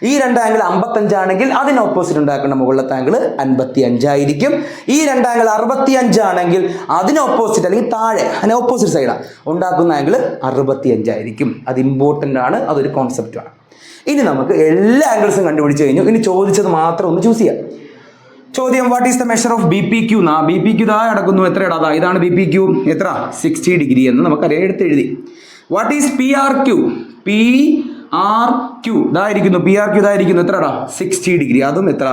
[SPEAKER 1] ഈ രണ്ട് ആംഗിൾ 55 ആണെങ്കിൽ അതിന് ഓപ്പോസിറ്റ് ഉണ്ടാക്കുന്ന മുകളിലത്തെ ആംഗിൾ 55 ആയിരിക്കും. ഈ രണ്ട് ആംഗിൾ 65 ആണെങ്കിൽ അതിന് ഓപ്പോസിറ്റ് അല്ലെങ്കിൽ താഴെ അതിന് ഓപ്പോസിറ്റ് സൈഡാണ് ഉണ്ടാക്കുന്ന ആംഗിൾ 65 ആയിരിക്കും. അത് ഇമ്പോർട്ടൻ്റ് ആണ്, അതൊരു കോൺസെപ്റ്റാണ്. ഇനി നമുക്ക് എല്ലാ ആംഗിൾസും കണ്ടുപിടിച്ച് കഴിഞ്ഞു. ഇനി ചോദിച്ചത് മാത്രം ഒന്ന് ചൂസ് ചെയ്യാം. ചോദ്യം, what is the measure of B P Q? B P Q ഇതാ കിടക്കുന്നു. എത്ര ഇടാതാ? ഇതാണ് ബി പി ക്യൂ. എത്ര? 60 ഡിഗ്രി എന്ന് നമുക്കറിയാം, എടുത്തെഴുതി. What is P R Q? P R Q ഇതായിരിക്കുന്നു. പി ആർ ക്യൂ ഇതായിരിക്കുന്നു. എത്ര ഇടാ? 60 ഡിഗ്രി. അതും എത്ര?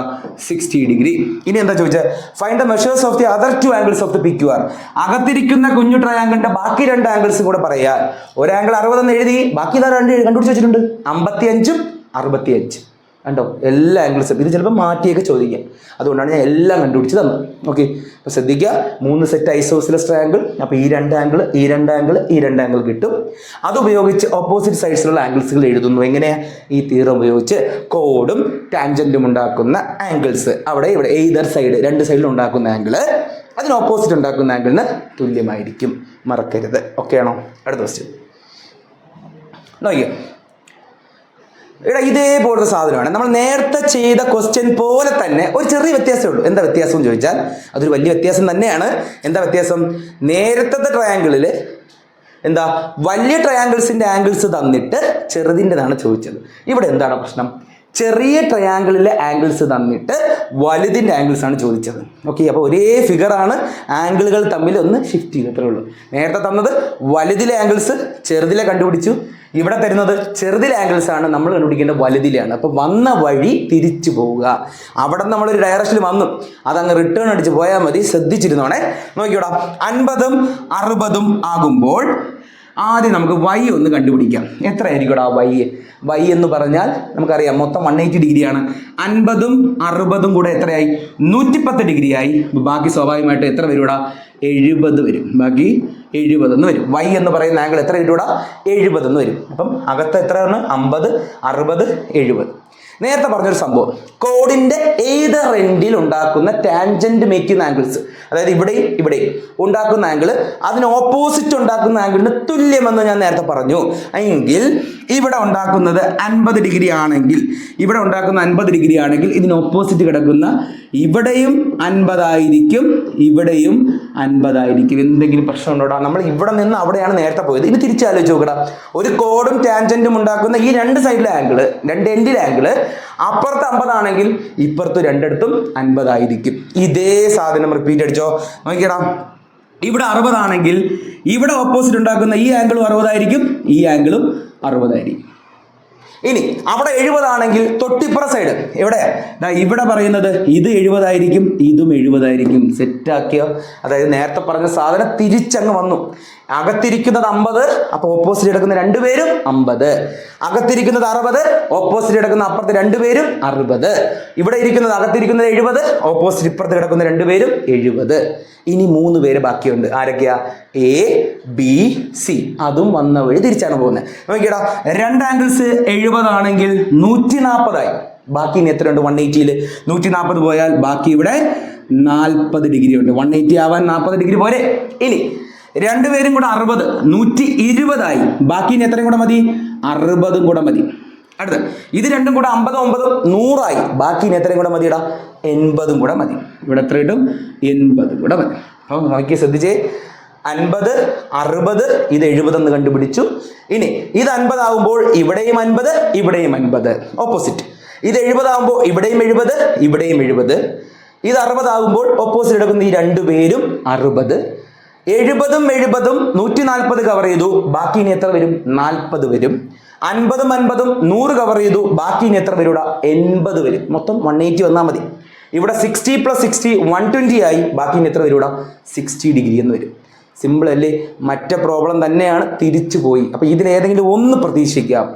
[SPEAKER 1] 60 ഡിഗ്രി. ഇനി എന്താ ചോദിച്ചത്? Find the measures of the other 2 angles of the P Q R. അകത്തിരിക്കുന്ന കുഞ്ഞു ട്രയാങ്കിളിന്റെ ബാക്കി 2 ആംഗിൾസ് കൂടെ പറയാൻ. ഒരു ആംഗിൾ 60 എന്ന് എഴുതി, ബാക്കി ഇതാ 2 കണ്ടുപിടിച്ച് വെച്ചിട്ടുണ്ട്. 55ഉം 65 കണ്ടോ? എല്ലാ ആംഗിൾസും. ഇത് ചിലപ്പോൾ മാറ്റിയൊക്കെ ചോദിക്കാം, അതുകൊണ്ടാണ് ഞാൻ എല്ലാം കണ്ടുപിടിച്ച് തന്നത്. ഓക്കെ, അപ്പോൾ ശ്രദ്ധിക്കുക, 3 സെറ്റ് ഐസോസിലസ് ട്രയാങ്കിൾ. അപ്പോൾ ഈ 2 ആംഗിൾ, ഈ 2 ആംഗിൾ, ഈ 2 ആംഗിൾ കിട്ടും. അതുപയോഗിച്ച് ഓപ്പോസിറ്റ് സൈഡ്സിലുള്ള ആംഗിൾസുകൾ എഴുതുന്നു. എങ്ങനെയാ? ഈ തീറം ഉപയോഗിച്ച് കോഡും ടാൻജന്റും ഉണ്ടാക്കുന്ന ആംഗിൾസ് അവിടെ ഇവിടെ എയ്തർ സൈഡ്, 2 സൈഡിലും ഉണ്ടാക്കുന്ന ആംഗിൾ അതിന് ഓപ്പോസിറ്റ് ഉണ്ടാക്കുന്ന ആംഗിളിന് തുല്യമായിരിക്കും. മറക്കരുത്. ഓക്കെ ആണോ? അടുത്ത ക്വസ്റ്റ്യൻ നോക്കിയോ. ഇവിടെ ഇതേപോലത്തെ സാധനമാണ്. നമ്മൾ നേരത്തെ ചെയ്ത ക്വസ്റ്റ്യൻ പോലെ തന്നെ ഒരു ചെറിയ വ്യത്യാസമേ ഉള്ളൂ. എന്താ വ്യത്യാസം എന്ന് ചോദിച്ചാൽ അതൊരു വലിയ വ്യത്യാസം തന്നെയാണ്. എന്താ വ്യത്യാസം? നേരത്തെ ട്രയാങ്കിളിൽ എന്താ വലിയ ട്രയാങ്കിൾസിന്റെ ആംഗിൾസ് തന്നിട്ട് ചെറുതിൻ്റെതാണ് ചോദിച്ചത്. ഇവിടെ എന്താണ് പ്രശ്നം? ചെറിയ ട്രയാങ്കിളിലെ ആംഗിൾസ് തന്നിട്ട് വലുതിൻ്റെ ആംഗിൾസ് ആണ് ചോദിച്ചത്. ഓക്കെ, അപ്പോൾ ഒരേ ഫിഗറാണ്, ആംഗിളുകൾ തമ്മിൽ ഒന്ന് ഷിഫ്റ്റ് ചെയ്തത്രേ ഉള്ളൂ. നേരത്തെ തന്നത് വലുതിലെ ആംഗിൾസ്, ചെറുതിലെ കണ്ടുപിടിച്ചു. ഇവിടെ തരുന്നത് ചെറുതിലെ ആംഗിൾസ് ആണ്, നമ്മൾ കണ്ടുപിടിക്കേണ്ട വലുതിലാണ്. അപ്പോൾ വന്ന വഴി തിരിച്ചു പോവുക. അവിടെ നമ്മളൊരു ഡയറക്ഷനിൽ വന്നു, അതങ്ങ് റിട്ടേൺ അടിച്ച് പോയാൽ മതി. ശ്രദ്ധിച്ചിരുന്നോണേ. നോക്കിയോടാ, 50ഉം 60ഉം ആകുമ്പോൾ ആദ്യം നമുക്ക് y ഒന്ന് കണ്ടുപിടിക്കാം. എത്ര ആയിരിക്കും y എന്ന് പറഞ്ഞാൽ നമുക്കറിയാം മൊത്തം 180 ഡിഗ്രിയാണ്. 50ഉം 60ഉം കൂടെ എത്രയായി? 110 ഡിഗ്രിയായി. ബാക്കി സ്വാഭാവികമായിട്ട് എത്ര വരും? 70 വരും. ബാക്കി 70 എന്ന് വരും. y എന്ന് പറയുന്ന ആംഗിൾ എത്ര വരും? 70 എന്ന് വരും. അപ്പം അകത്ത് എത്രയാണ്? 50, 60, 70. നേരത്തെ പറഞ്ഞൊരു സംഭവം, കോഡിന്റെ ഏത് എൻഡിൽ ഉണ്ടാക്കുന്ന ടാൻജന്റ് മേക്കുന്ന ആംഗിൾസ്, അതായത് ഇവിടെയും ഇവിടെയും ഉണ്ടാക്കുന്ന ആംഗിൾ അതിന് ഓപ്പോസിറ്റ് ഉണ്ടാക്കുന്ന ആംഗിളിന് തുല്യമെന്ന് ഞാൻ നേരത്തെ പറഞ്ഞു. എങ്കിൽ ഇവിടെ ഉണ്ടാക്കുന്നത് 50 ഡിഗ്രി ആണെങ്കിൽ, ഇവിടെ ഉണ്ടാക്കുന്ന 50 ഡിഗ്രി ആണെങ്കിൽ ഇതിന് ഓപ്പോസിറ്റ് കിടക്കുന്ന ഇവിടെയും 50 ആയിരിക്കും, ഇവിടെയും 50 ആയിരിക്കും. എന്തെങ്കിലും പ്രശ്നം ഉണ്ടോടാ? നമ്മൾ ഇവിടെ നിന്ന് അവിടെയാണ് നേരത്തെ പോയത്. ഇനി തിരിച്ചാലോചിച്ച് നോക്കടാ. ഒരു കോഡും ടാൻജന്റും ഉണ്ടാക്കുന്ന ഈ 2 സൈഡിലെ ആംഗിൾ, 2 എൻഡിലെ ആംഗിൾ അപ്പുറത്ത് 50 ആണെങ്കിൽ ഇപ്പുറത്ത് രണ്ടിടത്തും 50 ആയിരിക്കും. ഇതേ സാധനം റിപ്പീറ്റ് അടിച്ചോ. നോക്കിയടാ, ഇവിടെ 60 ആണെങ്കിൽ ഇവിടെ ഓപ്പോസിറ്റ് ഉണ്ടാക്കുന്ന ഈ ആംഗിളും 60 ആയിരിക്കും, ഈ ആംഗിളും 60 ആയിരിക്കും. ഇനി അവിടെ 70 ആണെങ്കിൽ തൊട്ടിപ്പുറ സൈഡ് ഇവിടെ പറയുന്നത് ഇത് 70 ആയിരിക്കും, ഇതും 70 ആയിരിക്കും. സെറ്റാക്കിയോ? അതായത് നേരത്തെ പറഞ്ഞ സാധനം തിരിച്ചങ്ങ് വന്നു. അകത്തിരിക്കുന്നത് 50, അപ്പോൾ ഓപ്പോസിറ്റ് എടുക്കുന്ന 2 പേരും 50. അകത്തിരിക്കുന്നത് 60, ഓപ്പോസിറ്റ് എടുക്കുന്ന അപ്പുറത്ത് 2 പേരും 60. ഇവിടെ ഇരിക്കുന്നത് അകത്തിരിക്കുന്നത് 70, ഓപ്പോസിറ്റ് ഇപ്പുറത്ത് കിടക്കുന്ന 2 പേരും 70. ഇനി 3 പേര് ബാക്കിയുണ്ട്. ആരൊക്കെയാ? A, B, C. അതും വന്ന വഴി തിരിച്ചാണ് പോകുന്നത്. നോക്കിയടാ, 2 ആംഗിൾസ് 70 ആണെങ്കിൽ 140 ആയി. ബാക്കി ഇനി എത്രയുണ്ട്? 180ൽ 140 പോയാൽ ബാക്കി ഇവിടെ 40 ഡിഗ്രി ഉണ്ട്. 180 ആവാൻ 40 ഡിഗ്രി പോരെ. ഇനി 2 പേരും കൂടെ 60, 120 ആയി. ബാക്കി ഇനി എത്രയും കൂടെ മതി? 60ഉം കൂടെ മതി. അടുത്ത് ഇത് രണ്ടും കൂടെ 50, 9, 100 ആയി. ബാക്കി ഇനി എത്രയും കൂടെ മതിയിടാ? 80ഉം കൂടെ മതി. ഇവിടെ എത്ര കിട്ടും? 80 കൂടെ മതി. അപ്പോൾ നോക്കി ശ്രദ്ധിച്ചേ, 50, 60, ഇത് 70 എന്ന് കണ്ടുപിടിച്ചു. ഇനി ഇത് 50 ആകുമ്പോൾ ഇവിടെയും 50, ഇവിടെയും 50, ഓപ്പോസിറ്റ്. ഇത് 70 ആകുമ്പോൾ ഇവിടെയും 70, ഇവിടെയും 70. ഇത് 60 ആകുമ്പോൾ ഓപ്പോസിറ്റ് എടുക്കുന്ന ഈ 2 പേരും 60. 70ഉം 70ഉം 140 കവർ ചെയ്തു. ബാക്കി ഇനി എത്ര വരും? 40 വരും. 50ഉം 50ഉം 100 കവർ ചെയ്തു. ബാക്കി ഇനി എത്ര വരും? 80 വരും. മൊത്തം 180 വന്നാൽ മതി. ഇവിടെ 60 + 60 120 ആയി. ബാക്കി ഇനി എത്ര വരും ഇവിടെ? 60 ഡിഗ്രി എന്ന് വരും. സിമ്പിൾ അല്ലേ? മറ്റേ പ്രോബ്ലം തന്നെയാണ്, തിരിച്ചു പോയി. അപ്പോൾ ഇതിലേതെങ്കിലും ഒന്ന് പ്രതീക്ഷിക്കാം.